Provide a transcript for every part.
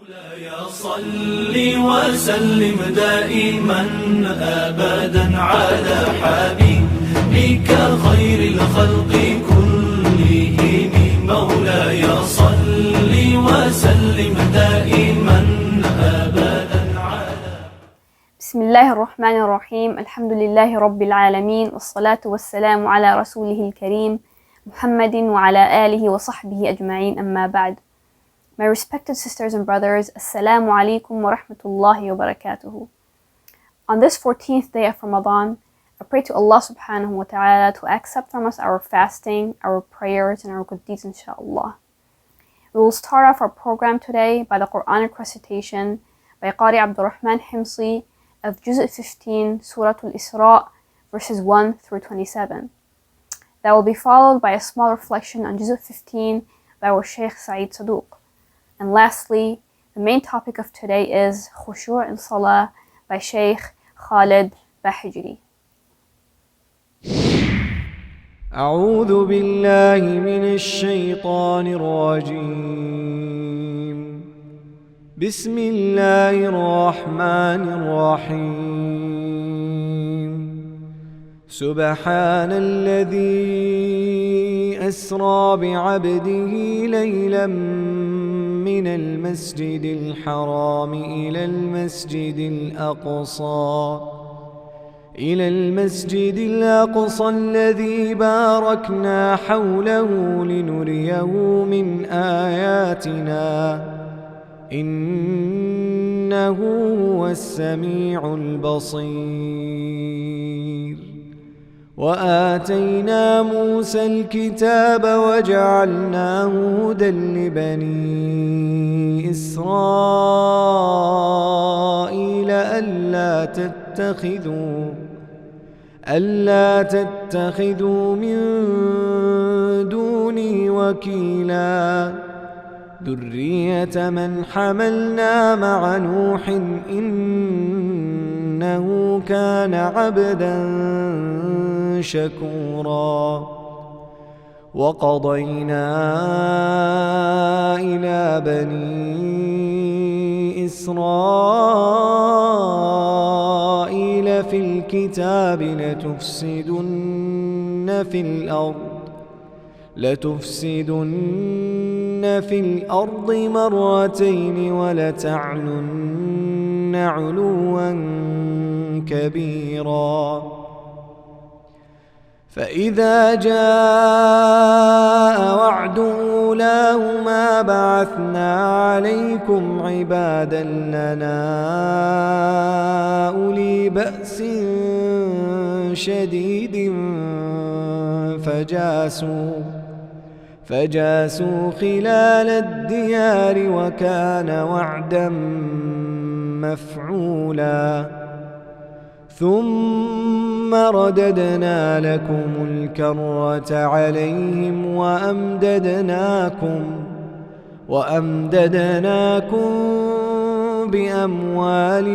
مولاي صل وسلم دائما أبدا على حبيبك خير الخلق كلهم. مولاي صل وسلم دائما أبدا على. بسم الله الرحمن الرحيم. الحمد لله رب العالمين، والصلاة والسلام على رسوله الكريم محمد وعلى آله وصحبه أجمعين. أما بعد. My respected sisters and brothers, Assalamu alaikum wa rahmatullahi wa barakatuhu. On this 14th day of Ramadan, I pray to Allah subhanahu wa ta'ala to accept from us our fasting, our prayers, and our good deeds, inshaAllah. We will start off our program today by the Quranic recitation by Qari Abdurrahman Himsi of Juz' 15, Surah Al-Isra, verses 1 through 27. That will be followed by a small reflection on Juz' 15 by our Shaykh Saeed Saduq. And lastly, the main topic of today is Khushu' in Salah by Shaykh Khalid Bahijri. أعوذ بالله من الشيطان الرجيم. بسم الله الرحمن الرحيم. سبحان الذي أسرى بعبده ليلا من المسجد الحرام إلى المسجد الأقصى الذي باركنا حوله لنريه من آياتنا إنه هو السميع البصير. وآتينا موسى الكتاب وجعلناه هدى لبني إسرائيل ألا تتخذوا من دوني وكيلا ذرية من حملنا مع نوح إنه كان عبدا شكورا. وقضينا إلى بني إسرائيل في الكتاب لتفسدن في الأرض مرتين ولتعلن علوا كبيرا. فإذا جاء وعد أولاهما بعثنا عليكم عبادا لنا أولي بأس شديد فجاسوا خلال الديار وكان وعدا مفعولا. ثم رددنا لكم الكرة عليهم وأمددناكم بأموال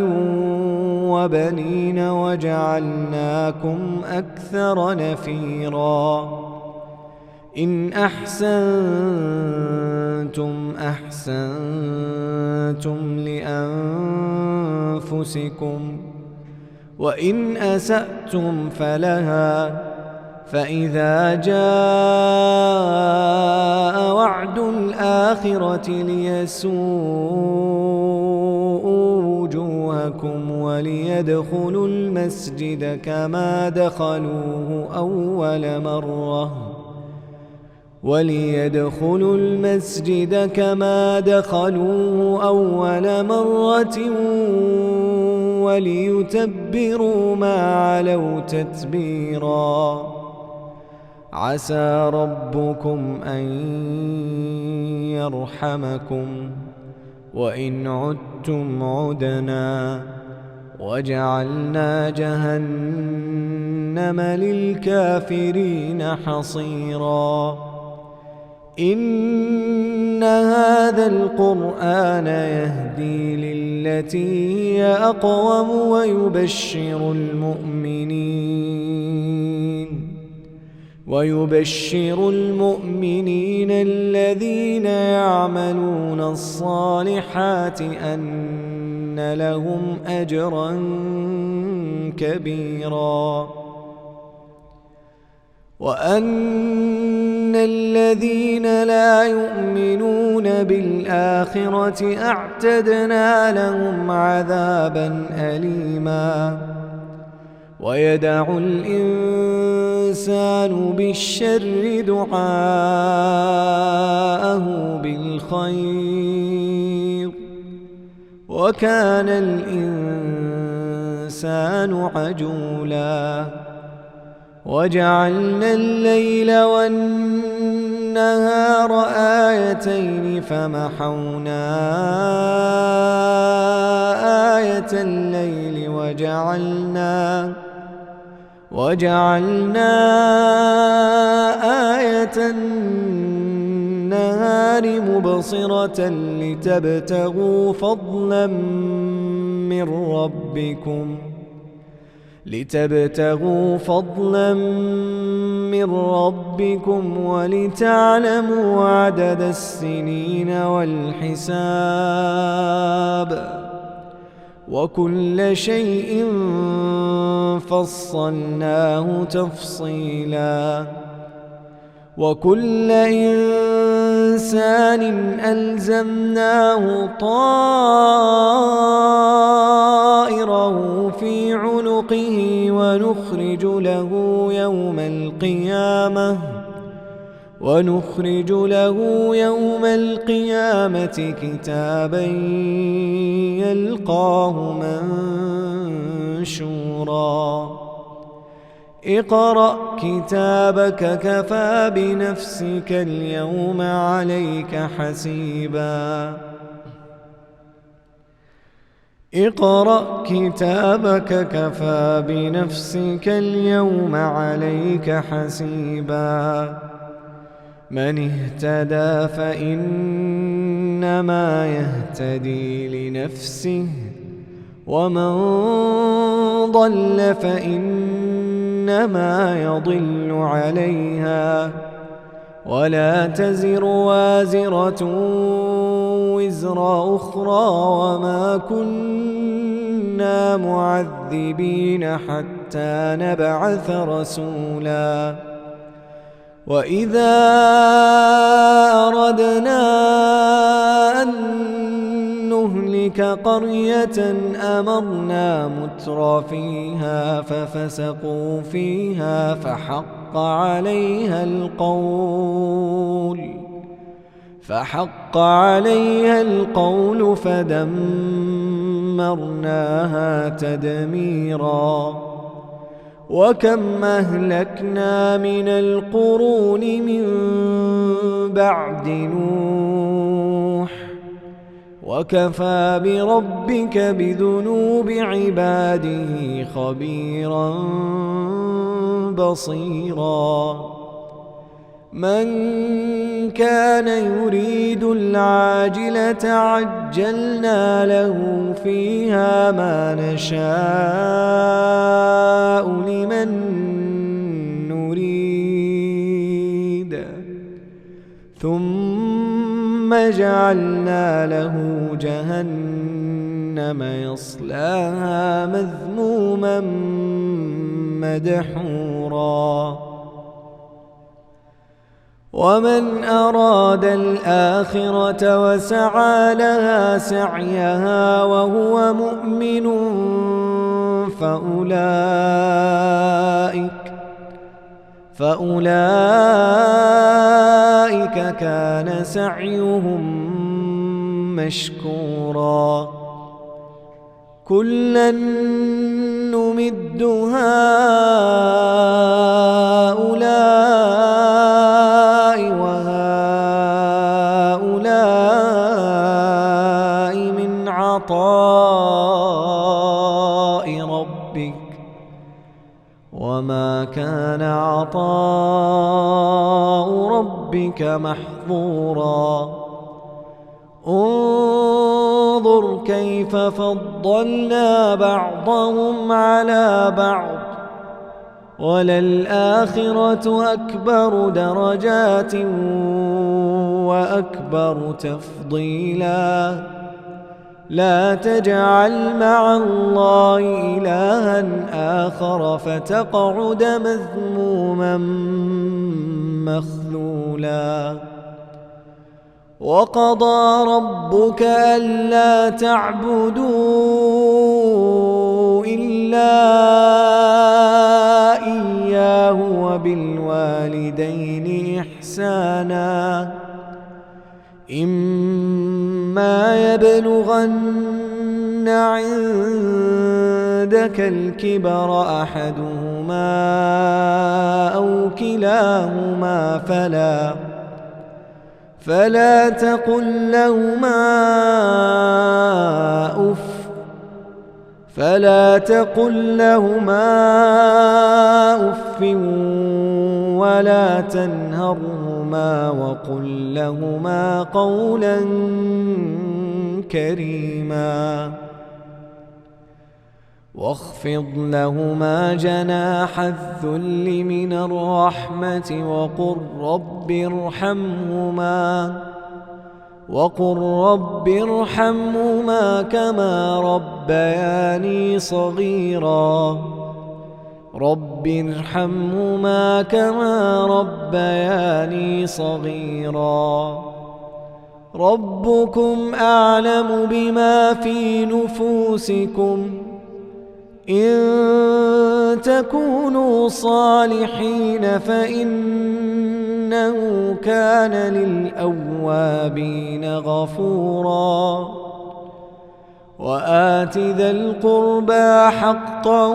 وبنين وجعلناكم أكثر نفيرا. إن أحسنتم أحسنتم لأنفسكم وإن أسأتم فلها. فإذا جاء وعد الآخرة ليسوءوا وجوهكم وليدخلوا المسجد كما دخلوه أول مرة وليتبروا ما علوا تتبيرا. عسى ربكم أن يرحمكم وإن عدتم عدنا وجعلنا جهنم للكافرين حصيرا. إن هذا القرآن يهدي للتي هي أقوم ويبشر المؤمنين الذين يعملون الصالحات أن لهم أجرا كبيرا وأن الذين لا يؤمنون بالآخرة أعتدنا لهم عذابا أليما ويدع الإنسان بالشر دعاءه بالخير وكان الإنسان عجولا وجعلنا الليل والنهار آيتين فمحونا آية الليل وجعلنا آية النهار مبصرة لتبتغوا فضلا من ربكم ولتعلموا عدد السنين والحساب وكل شيء فصلناه تفصيلا وكل إنسان ألزمناه طائره في عنقه ونخرج له يوم القيامة كتابا يلقاه منشورا اقرأ كتابك كفى بنفسك اليوم عليك حسيبا اقرأ كتابك كفى بنفسك اليوم عليك حسيبا من اهتدى فإنما يهتدي لنفسه ومن ضل فإنما يضل عليها ولا تزر وازرة وزر أخرى وما كنا معذبين حتى نبعث رسولا وإذا أردنا أن نهلك قرية أمرنا متر فيها ففسقوا فيها فحق عليها القول فدمرناها تدميرا وكم أهلكنا من القرون من بعد نوح وكفى بربك بذنوب عباده خبيرا بصيرا من كان يريد العاجلة عجلنا له فيها ما نشاء لمن نريد ثم جعلنا له جهنم يصلاها مذموما مدحورا ومن أراد الآخرة وسعى لها سعيها وهو مؤمن فأولئك كان سعيهم مشكورا كلا نمد هؤلاء وهؤلاء من عطاء ربك وما كان عطاء ربك محظورا انظر كيف فضلنا بعضهم على بعض وللآخرة أكبر درجات وأكبر تفضيلا لا تجعل مع الله إلها آخر فتقعد مذموما مخذولا وقضى ربك ألا تعبدوا إلا إياه وبالوالدين إحسانا إما يبلغن عندك الكبر أحدهما أو كلاهما فلا تقل لهما أف ولا تنهرهما وقل لهما قولا كريما واخفض لهما جناح الذل من الرحمة وقل رب ارحمهما كما ربياني صغيرا ربكم أعلم بما في نفوسكم إن تكونوا صالحين فإنه كان للأوابين غفورا وآت ذا القربى حقه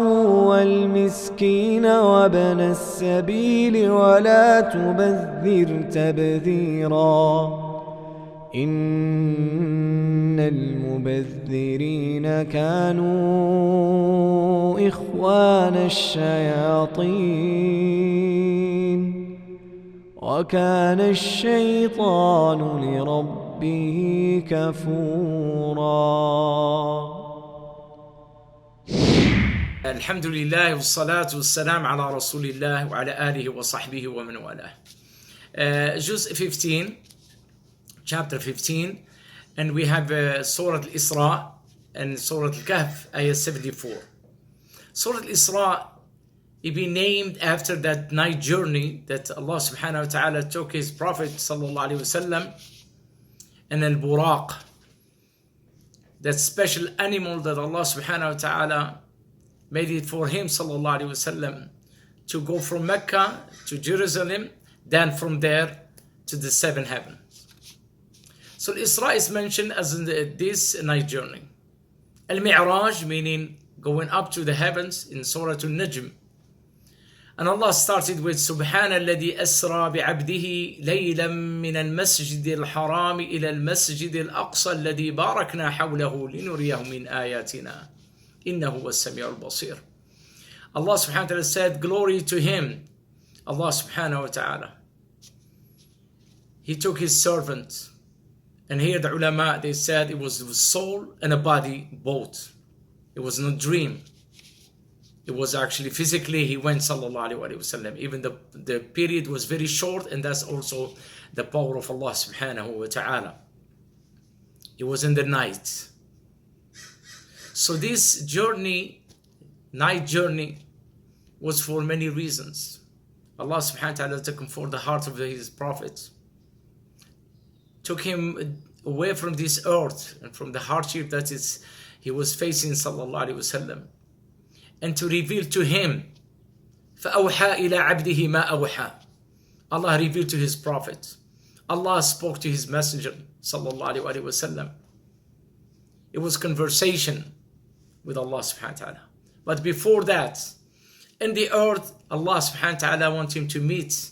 والمسكين وابن السبيل ولا تبذر تبذيرا إن المبذرين كانوا إخوان الشياطين وكان الشيطان لربه كفورا. الحمد لله والصلاة والسلام على رسول الله وعلى آله وصحبه ومن والاه. Juz 15, chapter 15, and we have Surah Al-Isra and Surah Al-Kahf, ayah 74. Surah Al-Isra, it be named after that night journey that Allah subhanahu wa ta'ala took his Prophet sallallahu alayhi wa sallam and Al-Buraq, that special animal that Allah subhanahu wa ta'ala made it for him sallallahu alayhi wa sallam to go from Mecca to Jerusalem, then from there to the seven heavens. So Isra is mentioned as in this night journey. Al-Mi'raj, meaning going up to the heavens in Surah Al-Najm. And Allah started with سبحان الذي أسرى بعبده ليلا من المسجد الحرام إلى المسجد الأقصى الذي باركنا حوله لنريه من آياتنا إنه هو السميع البصير. Allah subhanahu wa ta'ala said, glory to him, Allah subhanahu wa ta'ala. He took his servant. And here the ulama, they said it was soul and a body both. It was no dream. It was actually physically he went sallallahu alayhi wa sallam. Even the period was very short, and that's also the power of Allah subhanahu wa ta'ala. It was in the night. So this journey, night journey, was for many reasons. Allah subhanahu wa ta'ala took him for the heart of his prophet. Took him away from this earth and from the hardship that he was facing sallallahu alayhi wa sallam, and to reveal to him فَأَوْحَى إِلَىٰ عَبْدِهِ مَا أَوْحَى. Allah revealed to his prophet. Allah spoke to his messenger sallallahu alayhi wa sallam. It was conversation with Allah subhanahu wa ta'ala. But before that, in the earth, Allah subhanahu wa ta'ala wanted him to meet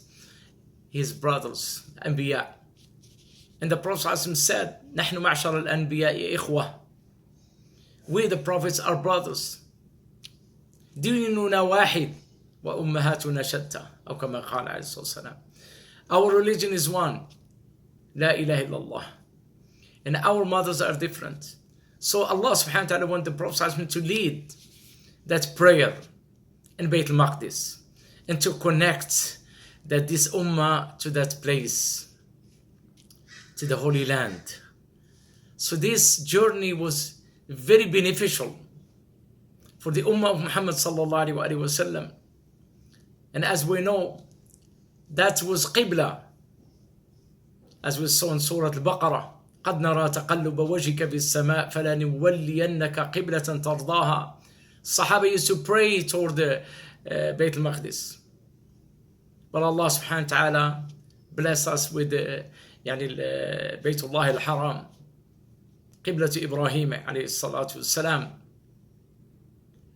his brothers, Anbiya. And the Prophet ﷺ said, نحن معشر الأنبياء إخوة. We the prophets are brothers. ديننا واحد وأمهاتنا شتى. أو كما قال عليه الصلاة والسلام. Our religion is one. لا إله إلا الله. And our mothers are different. So Allah subhanahu wa ta'ala wanted the Prophet ﷺ to lead that prayer in Bayt al-Maqdis. and to connect that this ummah to that place, to the Holy Land. So this journey was very beneficial for the ummah of Muhammad sallallahu alaihi wasallam. And as we know, that was Qibla, as we saw in Surah Al-Baqarah. قد نرى تقلب وجهك في السماء فلنولينك قبلة ترضاها. Sahaba used to pray toward the Bayt al-Maqdis. But Allah subhanahu wa ta'ala bless us with Baytullah al-Haram, Qibla Ibrahim alayhi salatu wassalam.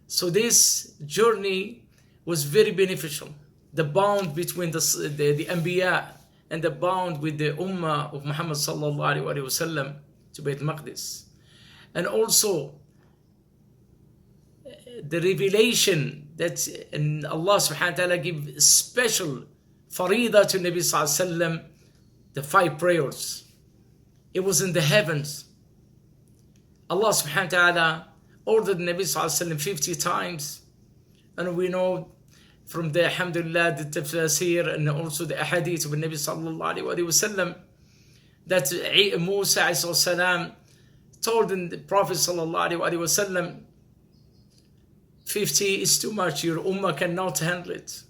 So this journey was very beneficial. The bond between the Anbiya and the bond with the Ummah of Muhammad sallallahu alaihi wasallam to Bayt al-Maqdis. And also the revelation that Allah subhanahu wa ta'ala give special farida to Nabi sallallahu alaihi wasallam, the 5 prayers. It was in the heavens. Allah subhanahu wa ta'ala ordered Nabi sallallahu alaihi wasallam 50 times. And we know from the alhamdulillah, the tafsir and also the ahadith of Nabi sallallahu alaihi wasallam that Musa alayhi salam told the Prophet sallallahu alaihi wasallam, 50 is too much, your ummah cannot handle it.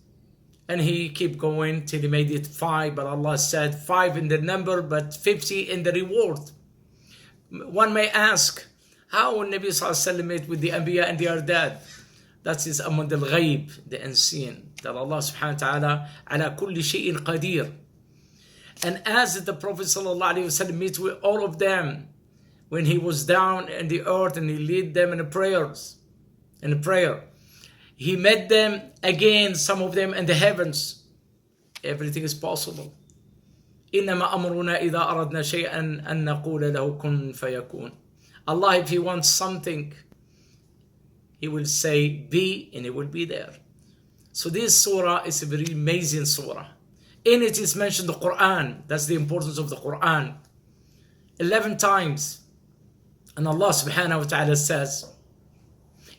And he kept going till he made it 5, but Allah said 5 in the number, but 50 in the reward. One may ask, how will Nabi sallallahu alaihi wasallam met with the Anbiya and they are dead? That is among the ghaib, the unseen, that Allah subhanahu wa ta'ala ala kulli shay'in qadir. And as the Prophet sallallahu alaihi wasallam met with all of them when he was down in the earth and he led them in prayer, he met them again, some of them in the heavens. Everything is possible. إنما أمرنا إذا أردنا شيئا أن نقول له كن فيكون. Allah, if He wants something, He will say be, and it will be there. So this surah is a very amazing surah. In it is mentioned the Quran. That's the importance of the Quran. 11 times. And Allah subhanahu wa ta'ala says,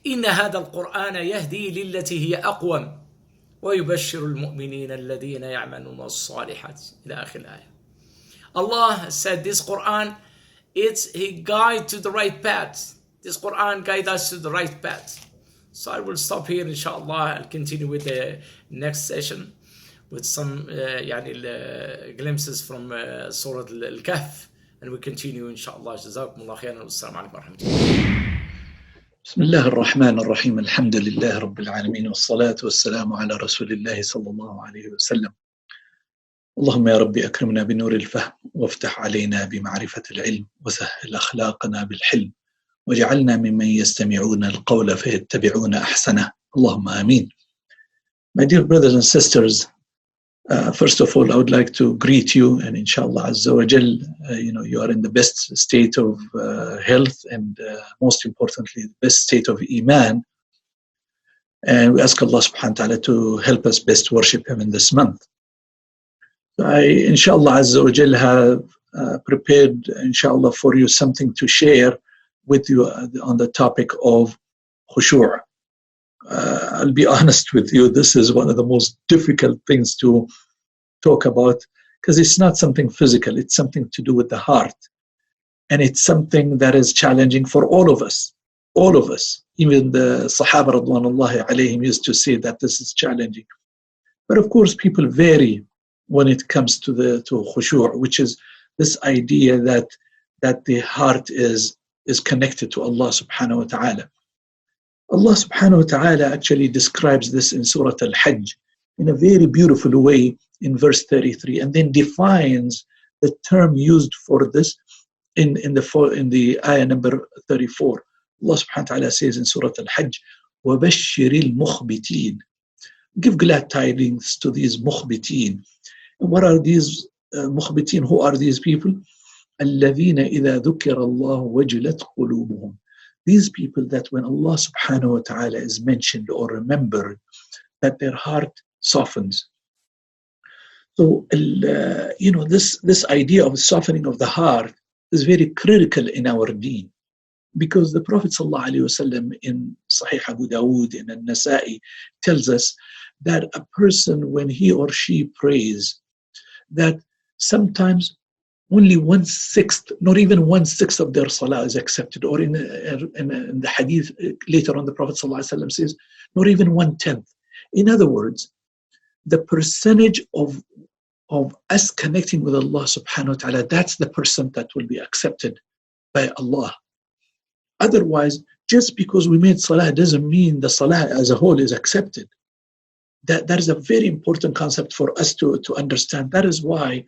إن هذا القرآن يهدي للتي هي أقوم ويبشر المؤمنين الذين يعملون الصالحات إلى آخر الآية. Allah said this Quran, He guides to the right path. This Quran guides us to the right path. So I will stop here, inshallah. I'll continue with the next session with some glimpses from Surah Al-Kahf, and we continue, inshallah. Jazakumullah khairan. Wassalamu alaikum wa rahmatullah. بسم الله الرحمن الرحيم الحمد لله رب العالمين والصلاة والسلام على رسول الله صلى الله عليه وسلم. اللهم يا ربي أكرمنا بنور الفهم وافتح علينا بمعرفة العلم وسهل أخلاقنا بالحلم واجعلنا ممن يستمعون القول فيتبعون أحسنه. اللهم آمين. My dear brothers and sisters, first of all, I would like to greet you, and inshallah Azza wa Jal, you are in the best state of health and most importantly, the best state of Iman. And we ask Allah subhanahu wa ta'ala to help us best worship Him in this month. I, inshallah Azza wa Jal, have prepared, inshallah, for you something to share with you on the topic of Khushu'. I'll be honest with you, this is one of the most difficult things to talk about because it's not something physical, it's something to do with the heart. And it's something that is challenging for all of us. All of us. Even the Sahaba radwanullahi alayhim used to say that this is challenging. But of course, people vary when it comes to Khushu', which is this idea that the heart is connected to Allah subhanahu wa ta'ala. Allah subhanahu wa ta'ala actually describes this in Surah Al-Hajj in a very beautiful way in verse 33, and then defines the term used for this in the ayah number 34. Allah subhanahu wa ta'ala says in Surah Al-Hajj, وَبَشِّرِ الْمُخْبِتِينَ. Give glad tidings to these mukhbitin. And what are these mukhbitin? Who are these people? الَّذِينَ إِذَا ذُكِرَ اللَّهُ وَجِلَتْ قُلُوبُهُم. These people that when Allah subhanahu wa ta'ala is mentioned or remembered, that their heart softens. So, this idea of softening of the heart is very critical in our deen. Because the Prophet sallallahu alaihi wasallam in Sahih Abu Dawood and An-Nasa'i tells us that a person, when he or she prays, that sometimes only 1/6, not even 1/6 of their salah is accepted. Or in the hadith later on, the Prophet ﷺ says, not even 1/10. In other words, the percentage of us connecting with Allah subhanahu wa ta'ala, that's the percent that will be accepted by Allah. Otherwise, just because we made salah doesn't mean the salah as a whole is accepted. That is a very important concept for us to understand. That is why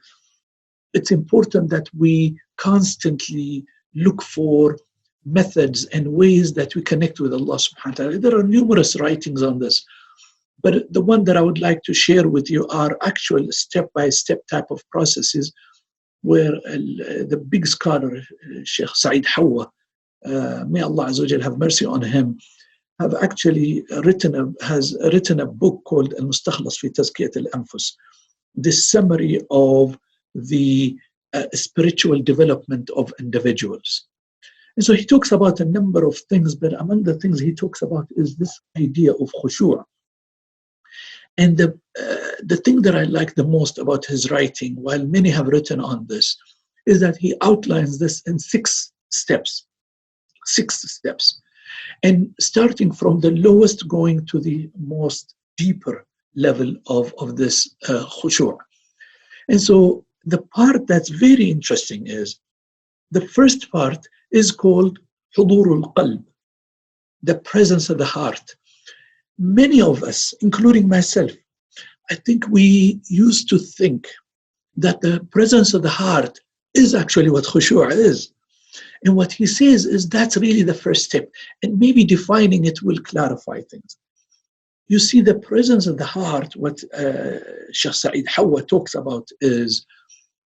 it's important that we constantly look for methods and ways that we connect with Allah subhanahu wa ta'ala. There are numerous writings on this, but the one that I would like to share with you are actual step-by-step type of processes where the big scholar, Sheikh Saeed Hawa, may Allah Azza wa Jal have mercy on him, have actually has written a book called Al-Mustakhlas fi Tazkiyat al-Anfus, this summary of the spiritual development of individuals. And so he talks about a number of things, but among the things he talks about is this idea of khushu'. And the thing that I like the most about his writing, while many have written on this, is that he outlines this in 6 steps. 6 steps. And starting from the lowest going to the most deeper level of this khushu'. And so the part that's very interesting is the first part is called hudurul qalb, the presence of the heart. Many of us, including myself, I think we used to think that the presence of the heart is actually what khushu' is. And what he says is that's really the first step. And maybe defining it will clarify things. You see, the presence of the heart, what Sheikh Saeed Hawa talks about is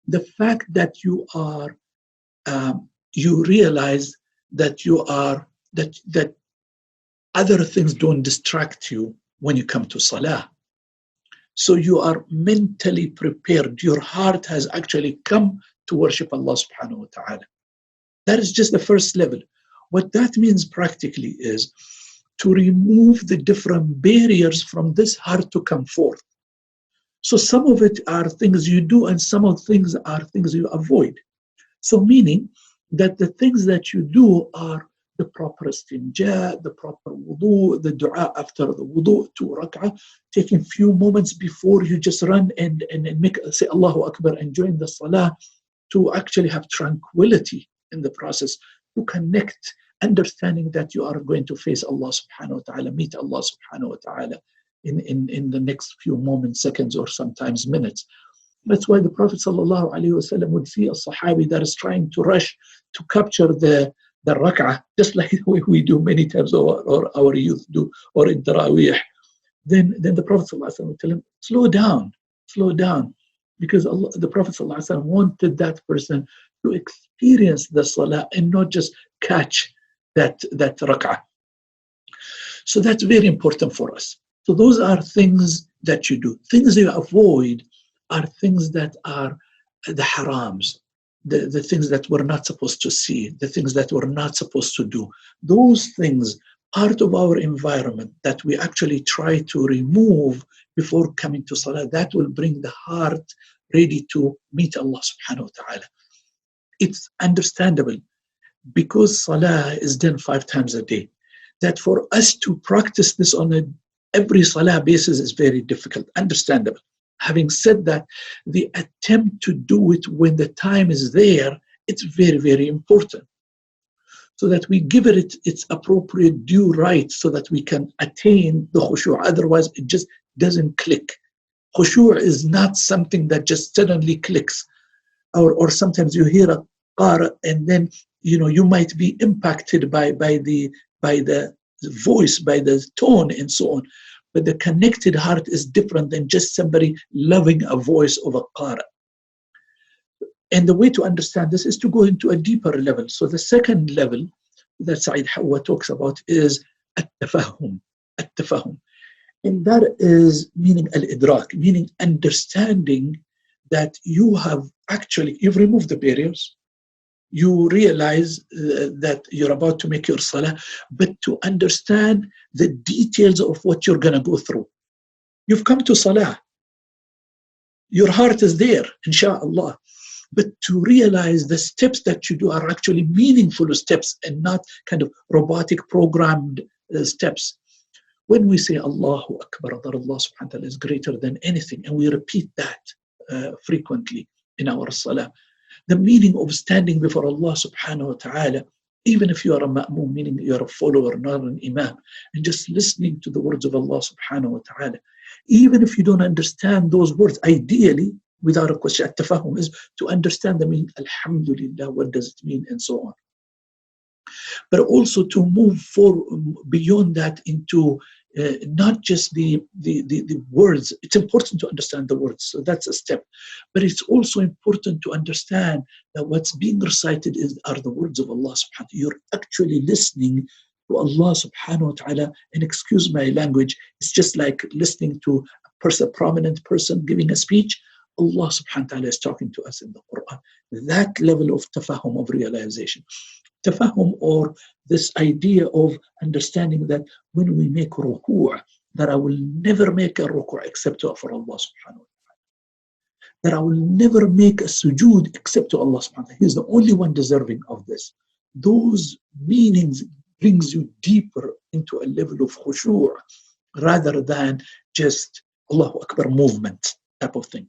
the fact that you are, you realize that you are, that other things don't distract you when you come to salah. So you are mentally prepared. Your heart has actually come to worship Allah subhanahu wa ta'ala. That is just the first level. What that means practically is to remove the different barriers from this heart to come forth. So some of it are things you do and some of things are things you avoid. So meaning that the things that you do are the proper istinja, the proper wudu, the dua after the wudu, 2 rak'ah, taking few moments before you just run and make, say Allahu Akbar and join the salah, to actually have tranquility in the process, to connect, understanding that you are going to face Allah subhanahu wa ta'ala, meet Allah subhanahu wa ta'ala in the next few moments, seconds, or sometimes minutes. That's why the Prophet sallallahu alaihi wasallam would see a sahabi that is trying to rush to capture the rak'ah, just like we do many times, or our youth do, or in Taraweeh. Then the Prophet sallallahu alaihi wasallam would tell him, slow down, because the Prophet sallallahu alaihi wasallam wanted that person to experience the salah and not just catch that rak'ah. So that's very important for us. So those are things that you do. Things you avoid are things that are the harams, the things that we're not supposed to see, the things that we're not supposed to do. Those things, part of our environment that we actually try to remove before coming to salah, that will bring the heart ready to meet Allah subhanahu wa ta'ala. It's understandable because salah is done 5 times a day, that for us to practice this on every salah basis is very difficult, understandable. Having said that, the attempt to do it when the time is there, it's very, very important. So that we give it its appropriate due right so that we can attain the khushu'. Otherwise, it just doesn't click. Khushu' is not something that just suddenly clicks. Or sometimes you hear a qara and then you might be impacted by the voice, by the tone and so on. But the connected heart is different than just somebody loving a voice of a qara. And the way to understand this is to go into a deeper level. So the second level that Saeed Hawa talks about is at-tafahum. And that is meaning al-idrak, meaning understanding that you've removed the barriers. You realize that you're about to make your salah, but to understand the details of what you're going to go through. You've come to salah. Your heart is there, inshallah. But to realize the steps that you do are actually meaningful steps and not kind of robotic programmed steps. When we say Allahu Akbar, that Allah subhanahu wa ta'ala is greater than anything, and we repeat that frequently in our salah, the meaning of standing before Allah subhanahu wa ta'ala, even if you are a ma'moom, meaning you are a follower, not an imam, and just listening to the words of Allah subhanahu wa ta'ala, even if you don't understand those words, ideally, without a question, at-tafahum is to understand the meaning, alhamdulillah, what does it mean, and so on. But also to move beyond that into not just the words. It's important to understand the words, so that's a step. But it's also important to understand that what's being recited are the words of Allah subhanahu wa ta'ala. You're actually listening to Allah subhanahu wa ta'ala, and excuse my language, it's just like listening to a prominent person giving a speech. Allah subhanahu wa ta'ala is talking to us in the Quran. That level of tafahum, of realization. Tafahum, or this idea of understanding that when we make ruku', that I will never make a ruku' except for Allah subhanahu wa ta'ala. That I will never make a sujood except to Allah subhanahu wa ta'ala. He is the only one deserving of this. Those meanings brings you deeper into a level of khushu' rather than just Allahu Akbar movement type of thing.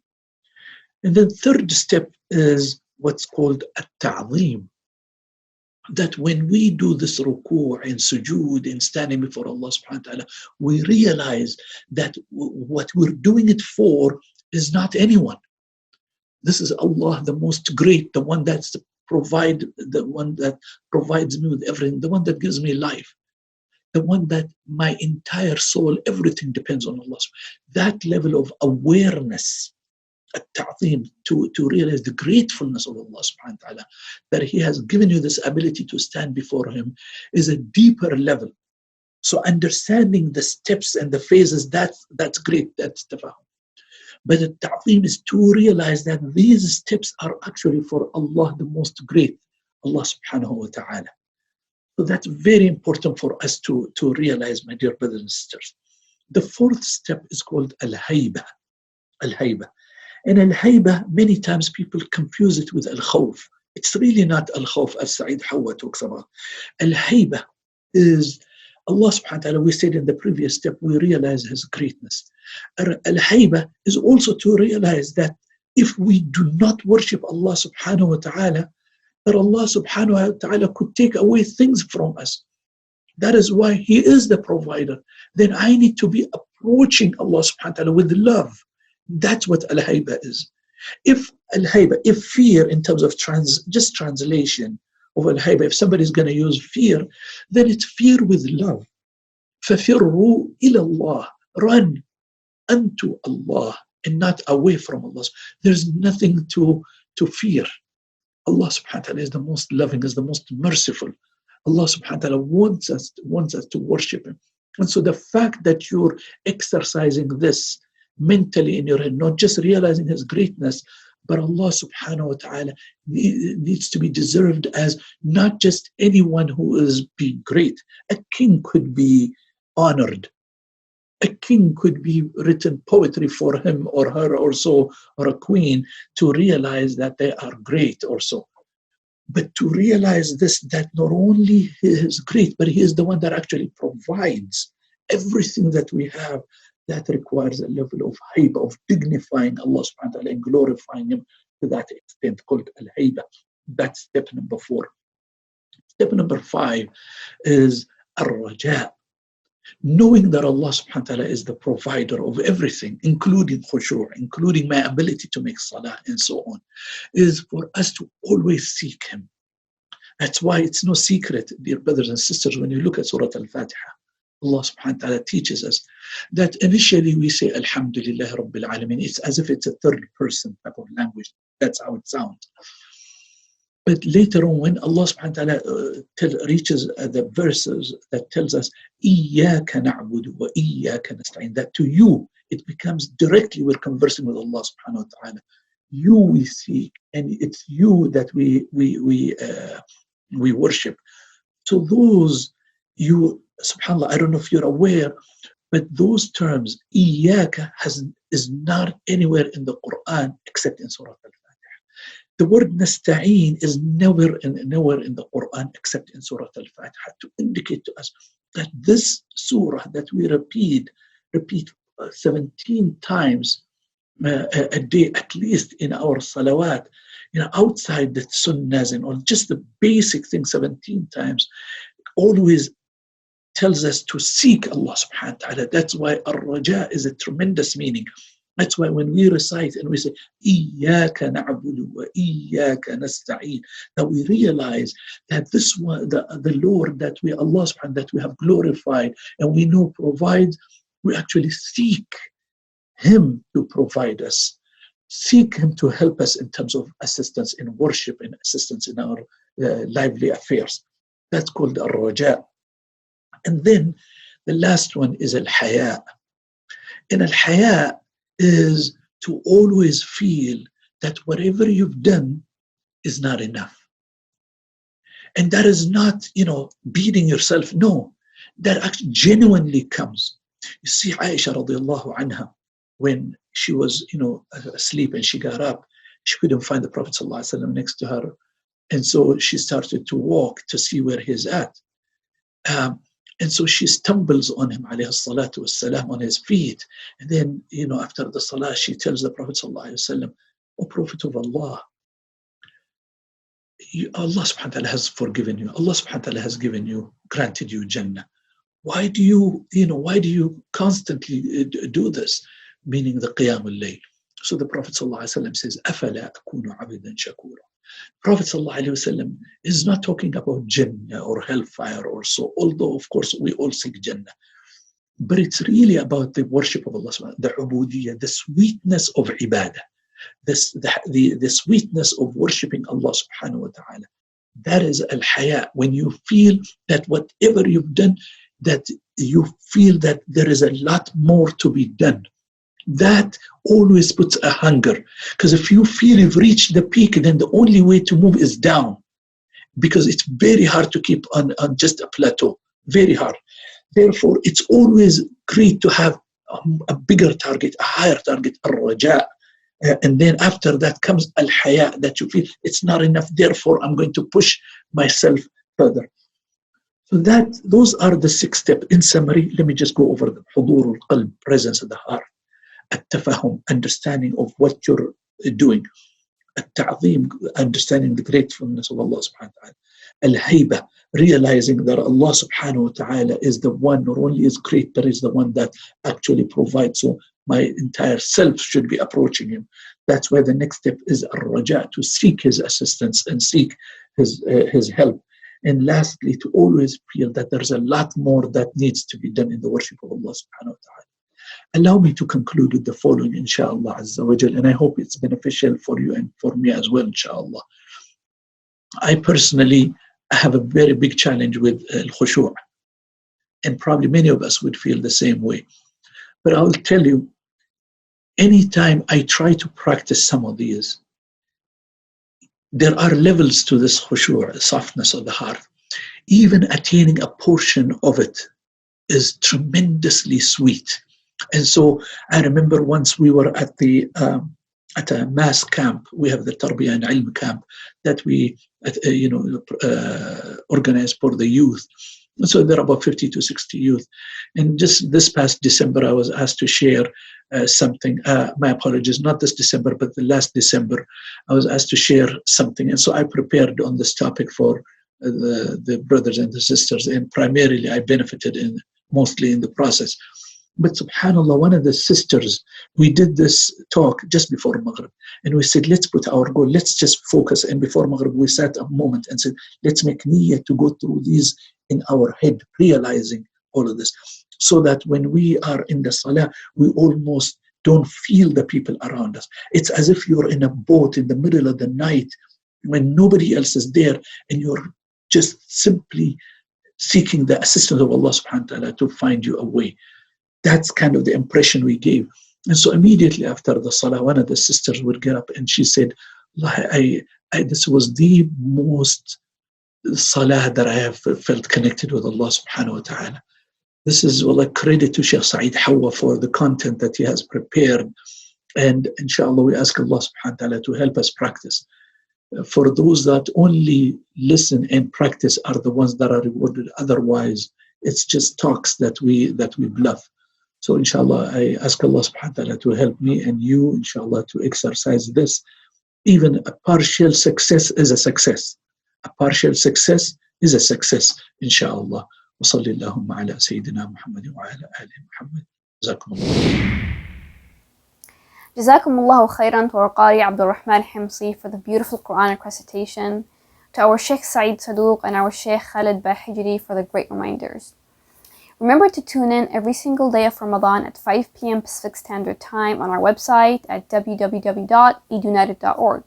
And then third step is what's called at-ta'zeem. That when we do this ruku' and sujood and standing before Allah subhanahu wa ta'ala, we realize that what we're doing it for is not anyone. This is Allah, the most great, the one that provides me with everything, the one that gives me life, the one that my entire soul, everything depends on Allah. That level of awareness, at-ta'zeem, to realize the gratefulness of Allah subhanahu wa ta'ala, that He has given you this ability to stand before Him, is a deeper level. So understanding the steps and the phases, that's great, that's tafahum. But the ta'zeem is to realize that these steps are actually for Allah, the most great, Allah subhanahu wa ta'ala. So that's very important for us to realize, my dear brothers and sisters. The fourth step is called al-hayba. Al-hayba. And al-hayba, many times people confuse it with al-khawf. It's really not al-khawf, as Sa'id Hawa talks about. Al-hayba is Allah subhanahu wa ta'ala. We said in the previous step, we realize His greatness. Al-hayba is also to realize that if we do not worship Allah subhanahu wa ta'ala, that Allah subhanahu wa ta'ala could take away things from us. That is why He is the provider. Then I need to be approaching Allah subhanahu wa ta'ala with love. That's what al-hayba is. If al-hayba, if fear in terms of translation of al-hayba, if somebody's going to use fear, then it's fear with love. فَفِرُّوا إِلَى اللَّهِ. Run unto Allah and not away from Allah. There's nothing to fear. Allah subhanahu wa ta'ala is the most loving, is the most merciful. Allah subhanahu wa ta'ala wants us to worship Him. And so the fact that you're exercising this mentally in your head, not just realizing His greatness, but Allah subhanahu wa ta'ala needs to be deserved as not just anyone who is being great. A king could be honored. A king could be written poetry for him or her or so, or a queen, to realize that they are great or so. But to realize this, that not only He is great, but He is the one that actually provides everything that we have. That requires a level of hayba, of dignifying Allah subhanahu wa ta'ala and glorifying Him to that extent, called al-hayba. That's step number 4. Step number 5 is ar-raja. Knowing that Allah subhanahu wa ta'ala is the provider of everything, including khushu', including my ability to make salah and so on, is for us to always seek Him. That's why it's no secret, dear brothers and sisters, when you look at Surah Al-Fatiha, Allah subhanahu wa ta'ala teaches us that initially we say Alhamdulillah Rabbil Alameen. It's as if it's a third person type of language. That's how it sounds. But later on, when Allah subhanahu wa ta'ala reaches the verses that tells us Iyyaka na'budu wa Iyyaka nasta'in, that to you it becomes directly we're conversing with Allah subhanahu wa ta'ala. You we seek, and it's you that we worship. So those, you, subhanAllah, I don't know if you're aware, But those terms, إياك, is not anywhere in the Quran except in Surah Al-Fatiha. The word nasta'een is nowhere in the Quran except in Surah Al-Fatiha, to indicate to us that this surah that we repeat 17 times a day, at least in our salawat, outside the sunnahs and all, just the basic thing 17 times, always tells us to seek Allah subhanahu wa ta'ala. That's why ar-raja is a tremendous meaning. That's why when we recite and we say, Iyaka na'budu wa Iyaka nasta'een, that we realize that this one, the Lord that we, Allah subhanahu, that we have glorified and we know provides, we actually seek Him to provide us. Seek Him to help us in terms of assistance in worship and assistance in our lively affairs. That's called ar-raja. And then the last one is al-haya. And al-haya is to always feel that whatever you've done is not enough. And that is not, beating yourself. No, that actually genuinely comes. You see, Aisha radiallahu anha, when she was, asleep and she got up, she couldn't find the Prophet sallallahu alaihi wasallam next to her. And so she started to walk to see where he's at. And so she stumbles on him, alayhi salatu wassalam, on his feet. And then, after the salah, she tells the Prophet sallallahu alaihi wasallam, O Prophet of Allah, Allah subhanahu wa ta'ala has forgiven you. Allah subhanahu wa ta'ala has granted you Jannah. Why do you constantly do this? Meaning the Qiyamul Layl. So the Prophet sallallahu alaihi wasallam says, أَفَلَا أَكُونُ عَبْدًا شَكُورًا. Prophet ﷺ is not talking about Jannah or hellfire or so, although of course we all seek Jannah. But it's really about the worship of Allah, the ubudiyyah, the sweetness of ibadah, the sweetness of worshipping Allah subhanahu wa ta'ala. That is al-haya, when you feel that whatever you've done, that you feel that there is a lot more to be done. That always puts a hunger, because if you feel you've reached the peak, then the only way to move is down, because it's very hard to keep on just a plateau, very hard. Therefore, it's always great to have a bigger target, a higher target, ar-raja. And then after that comes al-haya, that you feel it's not enough, therefore I'm going to push myself further. So those are the 6 steps. In summary, let me just go over them. Hudur al-qalb, presence of the heart. At-tafahum, understanding of what you're doing. At-ta'zeem, understanding the gratefulness of Allah subhanahu wa ta'ala. Al-hayba, realizing that Allah subhanahu wa ta'ala is the one, not only is great, but is the one that actually provides. So my entire self should be approaching Him. That's why the next step is ar-raja, to seek His assistance and seek His help. And lastly, to always feel that there's a lot more that needs to be done in the worship of Allah subhanahu wa ta'ala. Allow me to conclude with the following, inshaAllah Azza wa Jal, and I hope it's beneficial for you and for me as well, inshaAllah. I personally have a very big challenge with al-khushu', and probably many of us would feel the same way. But I will tell you, anytime I try to practice some of these, there are levels to this khushu', softness of the heart. Even attaining a portion of it is tremendously sweet. And so I remember once we were at a mass camp. We have the Tarbiyah and Ilm camp that we organize for the youth. And so there are about 50 to 60 youth. And just this past December, I was asked to share something. My apologies, not this December, but the last December, I was asked to share something. And so I prepared on this topic for the brothers and the sisters. And primarily, I benefited mostly in the process. But subhanAllah, one of the sisters, we did this talk just before Maghrib. And we said, let's put our goal, let's just focus. And before Maghrib, we sat a moment and said, let's make niyyah to go through these in our head, realizing all of this. So that when we are in the salah, we almost don't feel the people around us. It's as if you're in a boat in the middle of the night when nobody else is there, and you're just simply seeking the assistance of Allah subhanahu wa ta'ala to find you a way. That's kind of the impression we gave. And so immediately after the salah, one of the sisters would get up and she said, this was the most salah that I have felt connected with Allah subhanahu wa ta'ala. This is a credit to Sheikh Saeed Hawa for the content that he has prepared. And inshallah, we ask Allah subhanahu wa ta'ala to help us practice. For those that only listen and practice are the ones that are rewarded. Otherwise, it's just talks that we bluff. So inshallah, I ask Allah subhanahu wa ta'ala to help me and you, inshallah, to exercise this. Even a partial success is a success. A partial success is a success, inshallah. وصلى اللهم على سيدنا محمد وعلى آل محمد. جزاكم الله. Jazakumullahu khairan to our Qari Abdul Rahman Himsi for the beautiful Quranic recitation, to our Sheikh Saeed Saduq and our Sheikh Khalid Bahijri for the great reminders. Remember to tune in every single day of Ramadan at 5 p.m. Pacific Standard Time on our website at www.eidunited.org.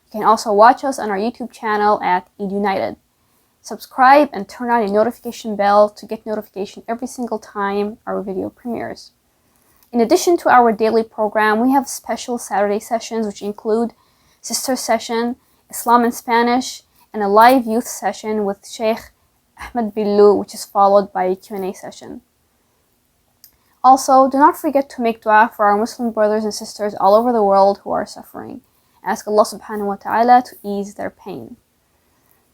You can also watch us on our YouTube channel at Eid United. Subscribe and turn on your notification bell to get notification every single time our video premieres. In addition to our daily program, we have special Saturday sessions which include Sister Session, Islam in Spanish, and a live youth session with Sheikh Ahmed Billu, which is followed by a Q&A session. Also, do not forget to make dua for our Muslim brothers and sisters all over the world who are suffering. Ask Allah subhanahu wa ta'ala to ease their pain.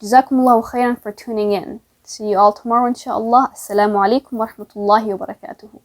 Jazakumullahu khairan for tuning in. See you all tomorrow inshallah. Assalamu alaikum wa rahmatullahi wa barakatuhu.